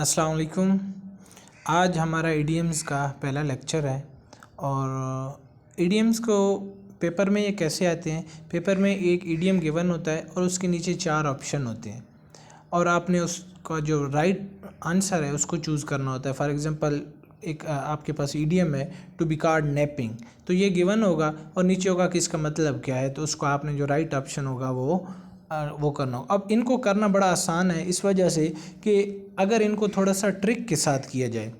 अस्सलाम वालेकुम। आज हमारा ईडीएम्स का पहला लेक्चर है और ईडीएम्स को पेपर में ये कैसे आते हैं। पेपर में एक ईडीएम गिवन होता है और उसके नीचे 4 ऑप्शन होते हैं और आपने उसका जो राइट आंसर है उसको चूज़ करना होता है। फॉर एग्जांपल एक आपके पास ईडीएम है टू बी कार्ड नैपिंग, तो ये गिवन होगा और नीचे होगा कि इसका मतलब क्या है, तो उसको आपने जो राइट ऑप्शन होगा वो करना हो। अब इनको करना बड़ा आसान है इस वजह से कि अगर इनको थोड़ा सा ट्रिक के साथ किया जाए,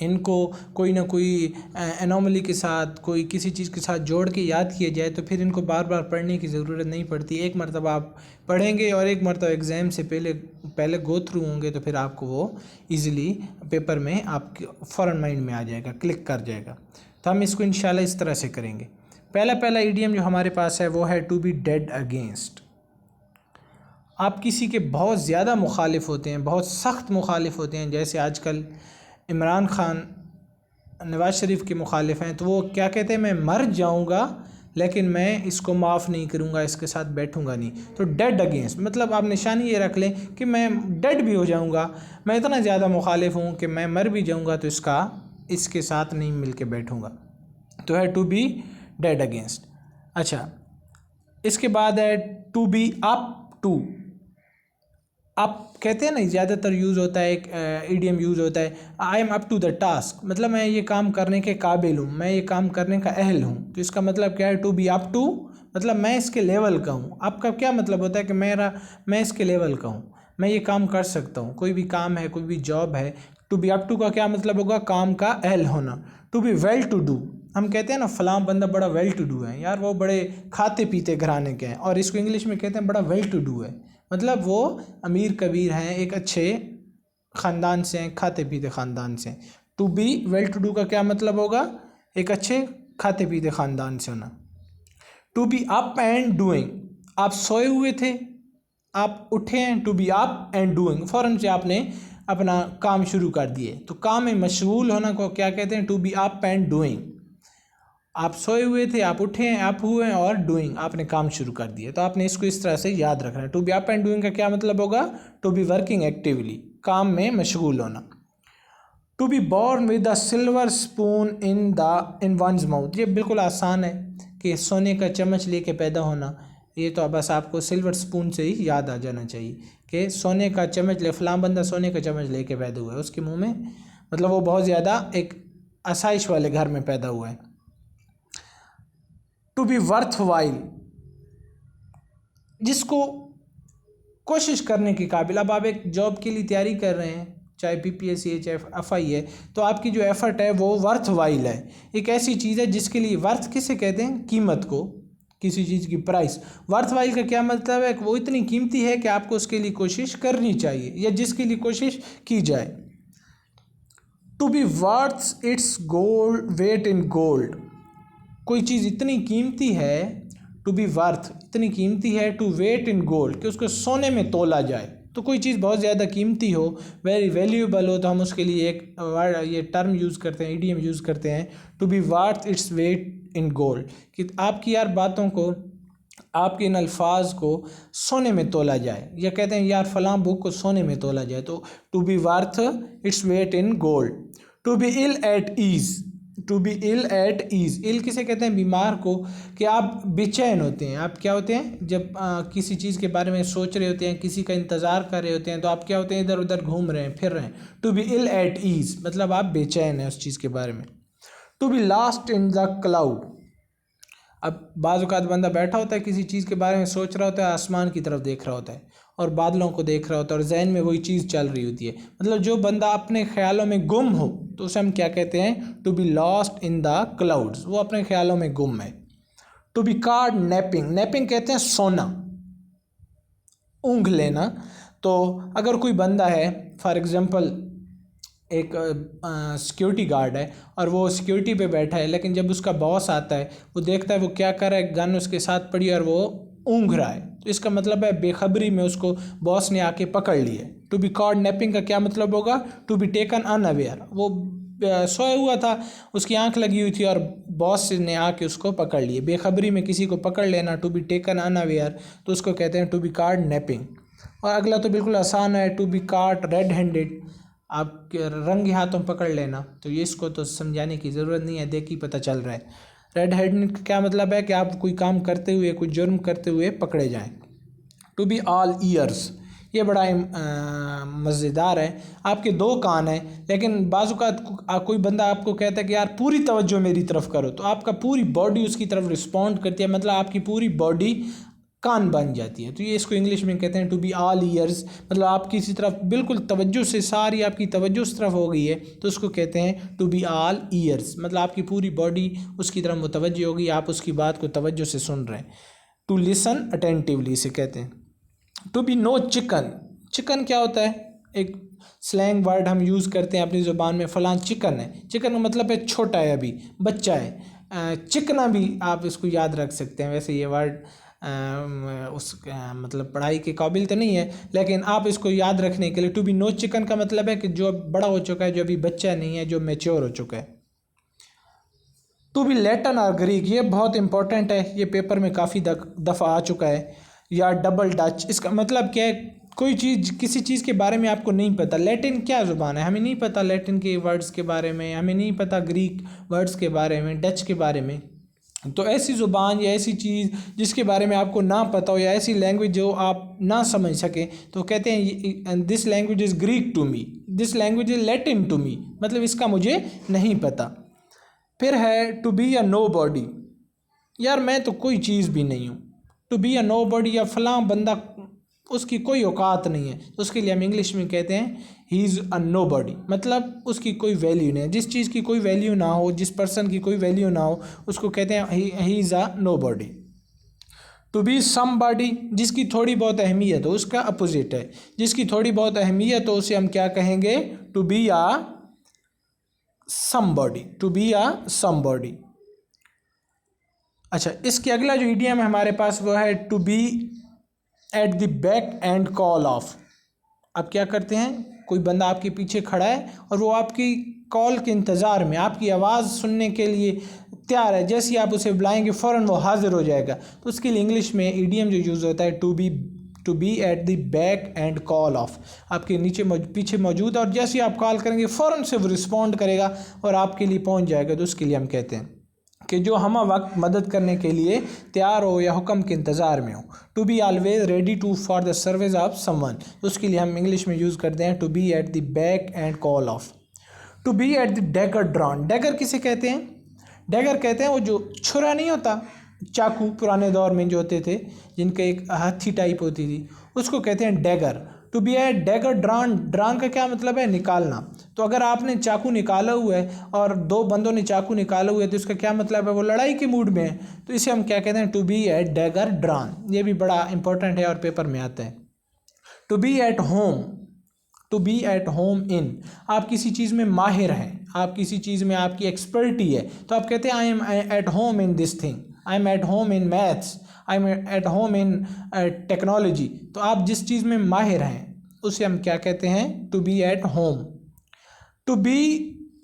इनको कोई ना कोई एनोमली के साथ कोई किसी चीज़ के साथ जोड़ के याद किया जाए तो फिर इनको बार बार पढ़ने की ज़रूरत नहीं पड़ती। एक मरतबा आप पढ़ेंगे और एक मरतबा एग्ज़ाम से पहले गो थ्रू होंगे तो फिर आपको वो इजीली पेपर में आपके फ़ौरन माइंड में आ जाएगा, क्लिक कर जाएगा। तो हम इसको इंशाल्लाह इस तरह से करेंगे। पहला ईडीएम जो हमारे पास है वो है टू बी डेड अगेंस्ट। आप किसी के बहुत ज़्यादा मुखालिफ होते हैं, बहुत सख्त मुखालिफ होते हैं, जैसे आजकल इमरान खान नवाज़ शरीफ के मुखालिफ हैं, तो वो क्या कहते हैं, मैं मर जाऊंगा लेकिन मैं इसको माफ़ नहीं करूंगा, इसके साथ बैठूंगा नहीं। तो डेड अगेंस्ट मतलब आप निशानी ये रख लें कि मैं डेड भी हो जाऊंगा, मैं इतना ज़्यादा मुखालिफ हूँ कि मैं मर भी जाऊंगा तो इसके साथ नहीं मिल के बैठूँगा। तो है टू बी डेड अगेंस्ट। अच्छा, इसके बाद है टू बी अप टू। आप कहते हैं ना, ज़्यादातर यूज़ होता है, एक ईडीएम यूज़ होता है I am up to the task, मतलब मैं ये काम करने के काबिल हूँ, मैं ये काम करने का अहल हूँ। तो इसका मतलब क्या है, टू बी अप टू मतलब मैं इसके लेवल का हूँ। आपका क्या मतलब होता है कि मैं इसके लेवल का हूँ, मैं ये काम कर सकता हूँ। कोई भी काम है, कोई भी जॉब है, टू बी अप टू का क्या मतलब होगा, काम का अहल होना। To be well to do, हम कहते हैं ना फलां बंदा बड़ा वेल टू डू है, यार वो बड़े खाते पीते घराने के हैं, और इसको इंग्लिश में कहते हैं बड़ा वेल टू डू है, मतलब वो अमीर कबीर हैं, एक अच्छे ख़ानदान से हैं, खाते पीते ख़ानदान से। To be well to do का क्या मतलब होगा, एक अच्छे खाते पीते ख़ानदान से होना। To be up and doing, आप सोए हुए थे, आप उठे हैं, to be up and doing फ़ौरन से आपने अपना काम शुरू कर दिए। तो काम में मशगूल होना को क्या कहते हैं, to be up and doing. आप सोए हुए थे, आप उठे हैं, आप हुए हैं, और डूइंग आपने काम शुरू कर दिया। तो आपने इसको इस तरह से याद रखना है। To be up and doing का क्या मतलब होगा, टू बी वर्किंग एक्टिवली, काम में मशगूल होना। To be born with the silver spoon in one's mouth, ये बिल्कुल आसान है कि सोने का चम्मच लेके पैदा होना। ये तो बस आपको सिल्वर स्पून से ही याद आ जाना चाहिए कि सोने का चम्मच फलां बंदा सोने का चम्मच लेके पैदा हुआ है, उसके मुँह में, मतलब वो बहुत ज़्यादा एक आसाइश वाले घर में पैदा हुआ है। टू बी वर्थ वाइल, जिसको कोशिश करने के काबिल। अब आप एक जॉब के लिए तैयारी कर रहे हैं, चाहे पीपीएससी है चाहे एफआई है, तो आपकी जो एफर्ट है वो वर्थ वाइल है। एक ऐसी चीज़ है जिसके लिए, वर्थ किसे कहते हैं, कीमत को, किसी चीज़ की प्राइस। वर्थ वाइल का क्या मतलब है, वो इतनी कीमती है कि आपको उसके लिए कोशिश करनी चाहिए या जिसके लिए कोशिश की जाए। To be worth its gold weight in gold, कोई चीज़ इतनी कीमती है, टू बी वर्थ इतनी कीमती है, टू वेट इन गोल्ड कि उसको सोने में तोला जाए। तो कोई चीज़ बहुत ज़्यादा कीमती हो, वेरी वैल्यूएबल हो, तो हम उसके लिए एक वर्ड, ये टर्म यूज़ करते हैं, ईडीएम यूज़ करते हैं, to be worth its weight in gold, कि आपकी यार बातों को, आपके इन अल्फाज को सोने में तोला जाए, या कहते हैं यार फलां बुक को सोने में तोला जाए। तो to be worth its weight in gold. To be ill at ease, to be ill at ease, ill किसे कहते हैं, बीमार को, कि आप बेचैन होते हैं। आप क्या होते हैं, जब किसी चीज़ के बारे में सोच रहे होते हैं, किसी का इंतज़ार कर रहे होते हैं, तो आप क्या होते हैं, इधर उधर घूम रहे हैं, फिर रहे हैं। To be ill at ease मतलब आप बेचैन हैं उस चीज़ के बारे में। To be last in the cloud, अब बाज़ औक़ात बंदा बैठा होता है, किसी चीज़ के बारे में सोच रहा होता है, आसमान की तरफ देख रहा होता है और बादलों को देख रहा होता है और जहन में वही चीज़ चल रही होती है। मतलब जो बंदा अपने ख्यालों में गुम हो तो उसे हम क्या कहते हैं, to be lost in the clouds, वो अपने ख्यालों में गुम है। To be caught napping, napping कहते हैं सोना, ऊँघ लेना। तो अगर कोई बंदा है, फॉर एग्ज़ाम्पल एक सिक्योरिटी गार्ड है और वो सिक्योरिटी पे बैठा है, लेकिन जब उसका बॉस आता है वो देखता है वो क्या कर रहा है, गन उसके साथ पड़ी और वो ऊँघ रहा है, तो इसका मतलब है बेखबरी में उसको बॉस ने आके पकड़ लिया। टू बी कॉट नैपिंग का क्या मतलब होगा, टू बी टेकन अनअवेयर, वो सोया हुआ था, उसकी आंख लगी हुई थी और बॉस ने आके उसको पकड़ लिए। बेखबरी में किसी को पकड़ लेना, टू बी टेकन अनअवेयर, तो उसको कहते हैं टू बी कॉट नैपिंग। और अगला तो बिल्कुल आसान है, to be caught red handed, आप रंगे हाथों पकड़ लेना, तो ये इसको तो समझाने की ज़रूरत नहीं है, देख ही पता चल रहा है। रेड हैंडेड का क्या मतलब है कि आप कोई काम करते हुए, कोई जुर्म करते हुए पकड़े जाएं। टू बी ऑल ईयर्स, ये बड़ा मज़ेदार है। आपके दो कान हैं, लेकिन बाज़ात कोई बंदा आपको कहता है कि यार पूरी तवज्जो मेरी तरफ करो, तो आपका पूरी बॉडी उसकी तरफ रिस्पॉन्ड करती है, मतलब आपकी पूरी बॉडी कान बन जाती है। तो ये इसको इंग्लिश में कहते हैं टू बी ऑल ईयर्स, मतलब आप किसी तरफ बिल्कुल तवज्जो से, सारी आपकी तवज्जो उस तरफ हो गई है, तो उसको कहते हैं टू बी ऑल ईयर्स, मतलब आपकी पूरी बॉडी उसकी तरफ मुतवज्जो होगी, आप उसकी बात को तवज्जो से सुन रहे हैं। टू लिसन अटेंटिवली इसे कहते हैं। To be no chicken, chicken क्या होता है? एक स्लैंग वर्ड हम यूज़ करते हैं अपनी ज़ुबान में, फ़लाँ चिकन है। चिकन का मतलब है छोटा है, अभी बच्चा है। चिकना भी आप इसको याद रख सकते हैं। वैसे ये वर्ड मतलब पढ़ाई के काबिल तो नहीं है, लेकिन आप इसको याद रखने के लिए, टू बी नो चिकन का मतलब है कि जो बड़ा हो चुका है, जो अभी बच्चा नहीं है, जो मैच्योर हो चुका है। टू बी लैटिन और ग्रीक, ये बहुत इंपॉर्टेंट है, ये पेपर में काफ़ी दफ़ा आ चुका है। या डबल डच, इसका मतलब क्या है? कोई चीज़, किसी चीज़ के बारे में आपको नहीं पता। लैटिन क्या ज़ुबान है, हमें नहीं पता लैटिन के वर्ड्स के बारे में, हमें नहीं पता ग्रीक वर्ड्स के बारे में, डच के बारे में। तो ऐसी ज़ुबान या ऐसी चीज़ जिसके बारे में आपको ना पता हो, या ऐसी लैंग्वेज जो आप ना समझ सकें, तो कहते हैं this language is Greek to me, this language is Latin to me, मतलब इसका मुझे नहीं पता। फिर है to be a nobody, यार मैं तो कोई चीज़ भी नहीं हूँ। To be a nobody, या फलां बंदा उसकी कोई औकात नहीं है, तो उसके लिए हम इंग्लिश में कहते हैं he is a nobody, मतलब उसकी कोई वैल्यू नहीं है। जिस चीज़ की कोई वैल्यू ना हो, जिस पर्सन की कोई वैल्यू ना हो, उसको कहते हैं he is a nobody. To be somebody, जिसकी थोड़ी बहुत अहमियत हो, उसका अपोजिट है। जिसकी थोड़ी बहुत अहमियत हो उसे हम क्या कहेंगे? To be a somebody, to be a somebody. अच्छा, इसके अगला जो ईडियम है हमारे पास वो है to be at the beck and call of. आप क्या करते हैं? कोई बंदा आपके पीछे खड़ा है और वो आपकी कॉल के इंतज़ार में, आपकी आवाज़ सुनने के लिए तैयार है, जैसे ही आप उसे बुलाएंगे फ़ौरन वो हाजिर हो जाएगा। तो उसके लिए इंग्लिश में ईडियम जो यूज़ होता है to be at the beck and call of, आपके पीछे मौजूद है, और जैसे ही आप कॉल करेंगे फ़ौरन से वो रिस्पॉन्ड करेगा और आपके लिए पहुंच जाएगा। तो उसके लिए हम कहते हैं कि जो हम वक्त मदद करने के लिए तैयार हो या हुक्म के इंतज़ार में हो। To be always ready to for the service of someone, उसके लिए हम इंग्लिश में यूज़ करते हैं to be at the beck and call of. To be at the dagger drawn, dagger किसे कहते हैं? डैगर कहते हैं वो जो छुरा नहीं होता, चाकू पुराने दौर में जो होते थे, जिनका एक हाथी टाइप होती थी, उसको कहते हैं dagger. To be a dagger drawn, drawn का क्या मतलब है? निकालना। तो अगर आपने चाकू निकाला हुआ है और दो बंदों ने चाकू निकाला हुआ है, तो इसका क्या मतलब है? वो लड़ाई के मूड में है, तो इसे हम क्या कहते हैं? To be a dagger drawn. ये भी बड़ा इंपॉर्टेंट है और पेपर में आता है। To be at home, to be at home in, आप किसी चीज़ में माहिर हैं, आप किसी चीज़ में आपकी एक्सपर्टी है, तो आप कहते हैं I am eight home in this thing, I am eight home in maths, I am eight home in technology. तो आप जिस चीज़ में माहिर हैं उसे हम क्या कहते हैं? To be at home. To be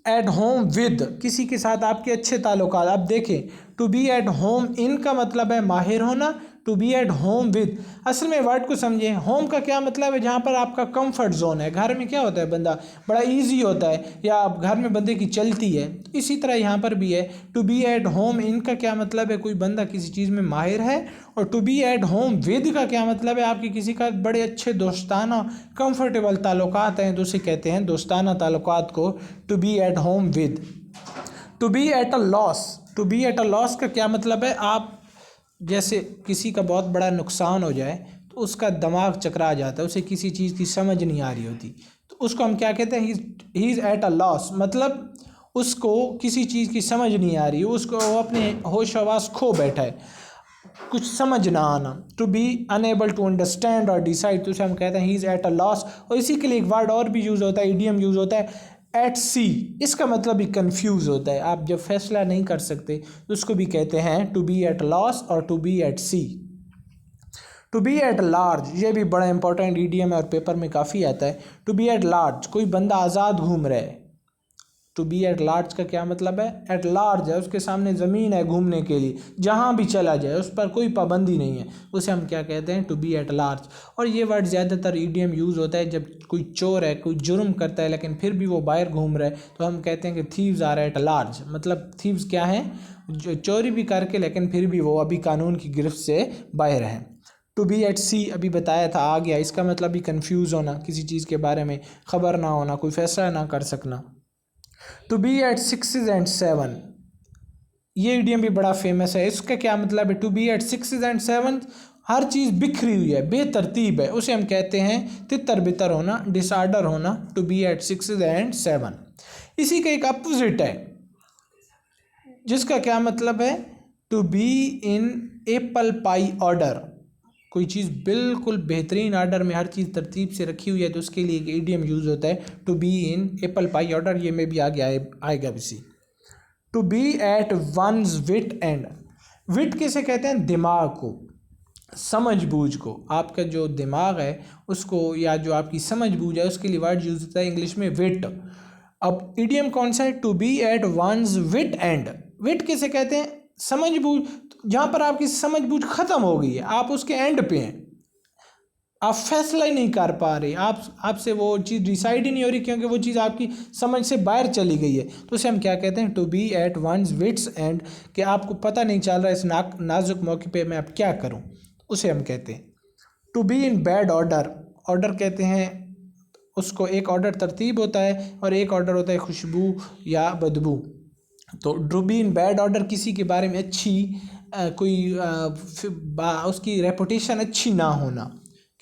at home with, किसी के साथ आपके अच्छे ताल्लुकात। आप देखें, to be at home in का मतलब है माहिर होना, to be at home with, असल में वर्ड को समझें। होम का क्या मतलब है? जहाँ पर आपका कंफर्ट जोन है। घर में क्या होता है, बंदा बड़ा इजी होता है, या घर में बंदे की चलती है, इसी तरह यहाँ पर भी है। To be at home in का क्या मतलब है? कोई बंदा किसी चीज़ में माहिर है। और to be at home with का क्या मतलब है? आपके किसी का बड़े अच्छे दोस्ताना कंफर्टेबल ताल्लुकात हैं, तो उसे कहते हैं दोस्ताना ताल्लुकात को to be at home with. To be at a loss, to be at a loss का क्या मतलब है? आप जैसे किसी का बहुत बड़ा नुकसान हो जाए तो उसका दिमाग चकरा जाता है, उसे किसी चीज़ की समझ नहीं आ रही होती, तो उसको हम क्या कहते हैं? He is at a loss, मतलब उसको किसी चीज़ की समझ नहीं आ रही, उसको वो अपने होश हवास खो बैठा है, कुछ समझ ना आना। To be unable to understand और डिसाइड, तो उसे हम कहते हैं he is at a loss. और इसी के लिए एक वर्ड और भी यूज़ होता है, ईडियम यूज़ होता है एट सी, इसका मतलब भी कंफ्यूज होता है। आप जब फैसला नहीं कर सकते तो उसको भी कहते हैं टू बी एट लॉस और to be at sea. To be at large, ये भी बड़ा इंपॉर्टेंट ईडियम है और पेपर में काफ़ी आता है। टू बी एट लार्ज, कोई बंदा आज़ाद घूम रहा है, टू बी एट लार्ज का क्या मतलब है? एट लार्ज है, उसके सामने ज़मीन है घूमने के लिए, जहाँ भी चला जाए, उस पर कोई पाबंदी नहीं है, उसे हम क्या कहते हैं? To be at large. और ये वर्ड ज़्यादातर ईडियम यूज़ होता है जब कोई चोर है, कोई जुर्म करता है लेकिन फिर भी वो बाहर घूम रहा है, तो हम कहते हैं कि थीव्स आर एट लार्ज। मतलब थीव्स क्या है? जो चोरी भी करके लेकिन फिर भी वो अभी कानून की गिरफ्त से बाहर हैं। टू बी एट सी अभी बताया था, आ गया। इसका मतलब भी कंफ्यूज होना, किसी चीज़ के बारे में खबर ना होना, कोई फैसला ना कर सकना। टू बी एट 6 एंड 7, ये इडियम भी बड़ा फेमस है। इसका क्या मतलब है? टू बी एट 6 एंड 7, हर चीज़ बिखरी हुई है, बेतरतीब है, उसे हम कहते हैं तितर बितर होना, डिसऑर्डर होना। To be at 6 and 7। इसी का एक अपोजिट है जिसका क्या मतलब है? To be in apple pie order. कोई चीज़ बिल्कुल बेहतरीन ऑर्डर में, हर चीज़ तरतीब से रखी हुई है, तो उसके लिए एक इडियम यूज़ होता है to be in apple pie order. ये में भी आगे आएगा इसी। To be at one's wit end. Wit किसे कहते हैं? दिमाग को, समझ बूझ को। आपका जो दिमाग है उसको, या जो आपकी समझ बूझ है, उसके लिए वर्ड यूज होता है इंग्लिश में विट। अब इडियम कौन सा है? To be at one's wit end. Wit किसे कहते हैं? समझ बूझ, जहाँ पर आपकी समझ बूझ खत्म हो गई है, आप उसके एंड पे हैं, आप फैसला ही नहीं कर पा रहे, आपसे वो चीज़ डिसाइड ही नहीं हो रही क्योंकि वो चीज़ आपकी समझ से बाहर चली गई है, तो उसे हम क्या कहते हैं? To be at one's wits end, कि आपको पता नहीं चल रहा है इस नाजुक मौके पे मैं अब क्या करूं, उसे हम कहते हैं। To be in bad odour. Odour कहते हैं उसको, एक ऑर्डर तरतीब होता है और एक ऑर्डर होता है खुशबू या बदबू। तो to be in bad odour, किसी के बारे में अच्छी उसकी रेपुटेशन अच्छी ना होना,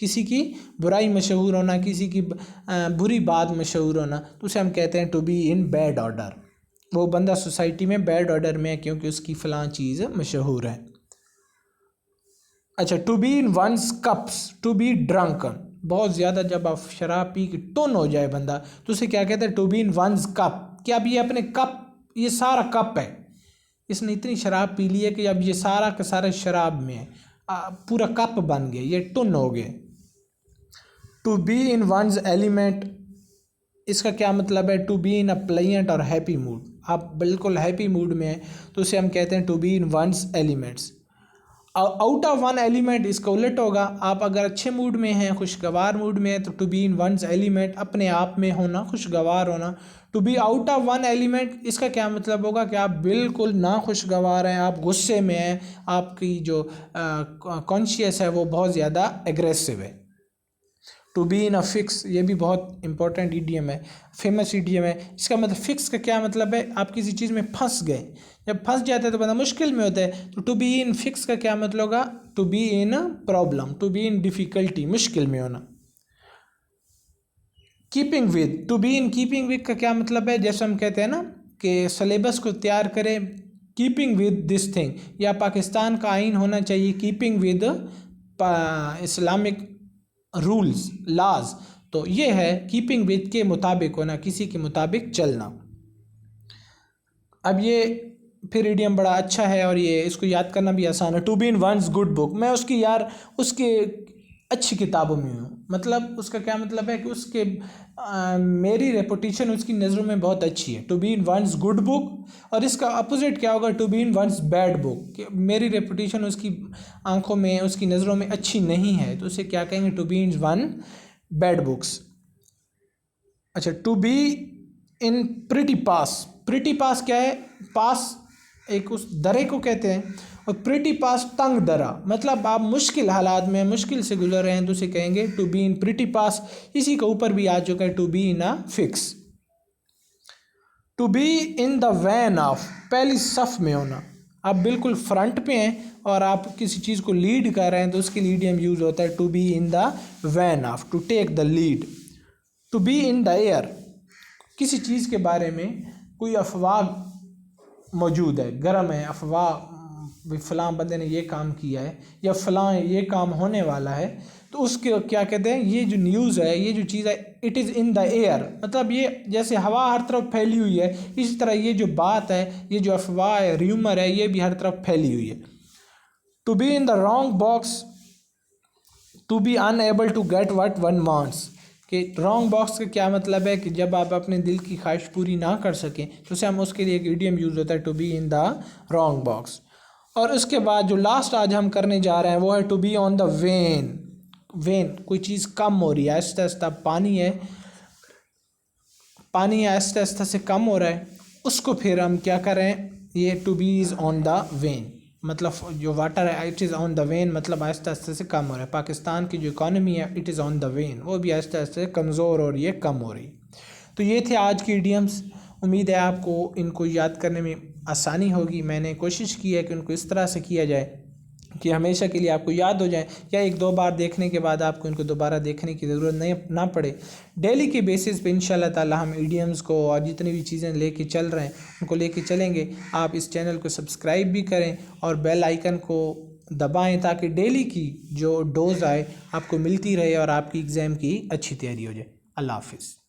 किसी की बुराई मशहूर होना, किसी की बुरी बात मशहूर होना, तो उसे हम कहते हैं to be in bad odour. वो बंदा सोसाइटी में बैड ऑर्डर में है क्योंकि उसकी फ़लाँ चीज़ मशहूर है। अच्छा, to be in one's cups. To be drunken, बहुत ज़्यादा जब आप शराब पी के टोन हो जाए बंदा, तो उसे क्या कहते हैं? To be in one's cup. कि अब ये अपने कप, ये सारा कप है, इसने इतनी शराब पी ली है कि अब ये सारा का सारा शराब में है, पूरा कप बन गया, ये टुन हो गए। To be in one's element, इसका क्या मतलब है? To be in a pleasant और हैप्पी मूड। आप बिल्कुल हैप्पी मूड में हैं तो उसे हम कहते हैं to be in one's elements. Out of one element, इसका उलट होगा। आप अगर अच्छे मूड में हैं, खुशगवार मूड में हैं, तो to be in one's element, अपने आप में होना, खुशगवार होना। To be out of one element, इसका क्या मतलब होगा? कि आप बिल्कुल ना खुशगवार हैं, आप गुस्से में हैं, आपकी जो कॉन्शियस है वो बहुत ज़्यादा एग्रेसिव है। To be in a fix, ये भी बहुत इंपॉर्टेंट ईडियम है, फेमस ईडियम है। इसका मतलब फिक्स का क्या मतलब है? आप किसी चीज़ में फंस गए, जब फंस जाते हैं तो बंदा मुश्किल में होता है, तो टू बी इन फिक्स का क्या मतलब होगा? To be in problem, to be in difficulty, मुश्किल में होना। Keeping with, to be in keeping with का क्या मतलब है? जैसे हम कहते हैं ना कि सिलेबस को तैयार करें, कीपिंग विद दिस थिंग, या पाकिस्तान का आइन होना चाहिए keeping with Islamic rules laws, तो ये है कीपिंग विद के मुताबिक होना, किसी के मुताबिक चलना। अब ये फिर इडियम बड़ा अच्छा है और ये इसको याद करना भी आसान है। To be in one's good book, मैं उसकी यार उसके अच्छी किताबों में हूँ, मतलब उसका क्या मतलब है कि उसके मेरी रेपुटेशन उसकी नज़रों में बहुत अच्छी है। To be in one's good book, और इसका अपोजिट क्या होगा? To be in one's bad book, कि मेरी रेपुटेशन उसकी आंखों में, उसकी नज़रों में अच्छी नहीं है, तो उसे क्या कहेंगे? To be in one bad books. अच्छा, to be in pretty pass. Pretty pass क्या है? पास एक उस दरे को कहते हैं, और प्रिटी पास तंग दरा, मतलब आप मुश्किल हालात में, मुश्किल से गुजर रहे हैं, तो उसे कहेंगे to be in pretty pass. इसी के ऊपर भी आ चुका है to be in a fix. To be in the van of, पहली सफ़ में होना, आप बिल्कुल फ्रंट पे हैं और आप किसी चीज़ को लीड कर रहे हैं, तो उसके लिए इडियम यूज़ होता है to be in the van of, to take the lead. To be in the air, किसी चीज़ के बारे में कोई अफवाह मौजूद है, गर्म है अफवाह, फ़लाँ बंदे ने ये काम किया है या फ़लाँ ये काम होने वाला है, तो उसके क्या कहते हैं? ये जो न्यूज़ है, ये जो चीज़ है, it is in the air, मतलब ये जैसे हवा हर तरफ फैली हुई है, इसी तरह ये जो बात है, ये जो अफवाह है, र्यूमर है, ये भी हर तरफ फैली हुई है। To be in the wrong box, to be unable to get what one wants, कि रॉन्ग बॉक्स का क्या मतलब है कि जब आप अपने दिल की ख्वाहिश पूरी ना कर सकें तो उसे हम उसके लिए एक इडियम यूज़ होता है, to be in the wrong box. और उसके बाद जो लास्ट आज हम करने जा रहे हैं वो है to be on the wane. Wane कोई चीज़ कम हो रही है, आहिस्ता आहिस्ता पानी है, पानी आहिस्ता आहिस्ता से कम हो रहा है, उसको फिर हम क्या करें, ये to be is on the wane, मतलब जो वाटर है it is on the wane, मतलब आहिस्ता आहिस्ता से कम हो रहा है। पाकिस्तान की जो इकॉनमी है it is on the when, वो भी आहिस्ता आहिस्ता कमज़ोर हो रही है, कम हो रही। तो ये थे आज की इडियम्स। उम्मीद है आपको इनको याद करने में आसानी होगी। मैंने कोशिश की है कि उनको इस तरह से किया जाए कि हमेशा के लिए आपको याद हो जाए, या एक दो बार देखने के बाद आपको इनको दोबारा देखने की ज़रूरत नहीं ना पड़े। डेली के बेसिस पे इंशाल्लाह ताला हम इडियम्स को और जितनी भी चीज़ें लेके चल रहे हैं उनको लेके चलेंगे। आप इस चैनल को सब्सक्राइब भी करें और बेल आइकन को दबाएं ताकि डेली की जो डोज़ आए आपको मिलती रहे और आपकी एग्ज़ाम की अच्छी तैयारी हो जाए। अल्लाह हाफिज़।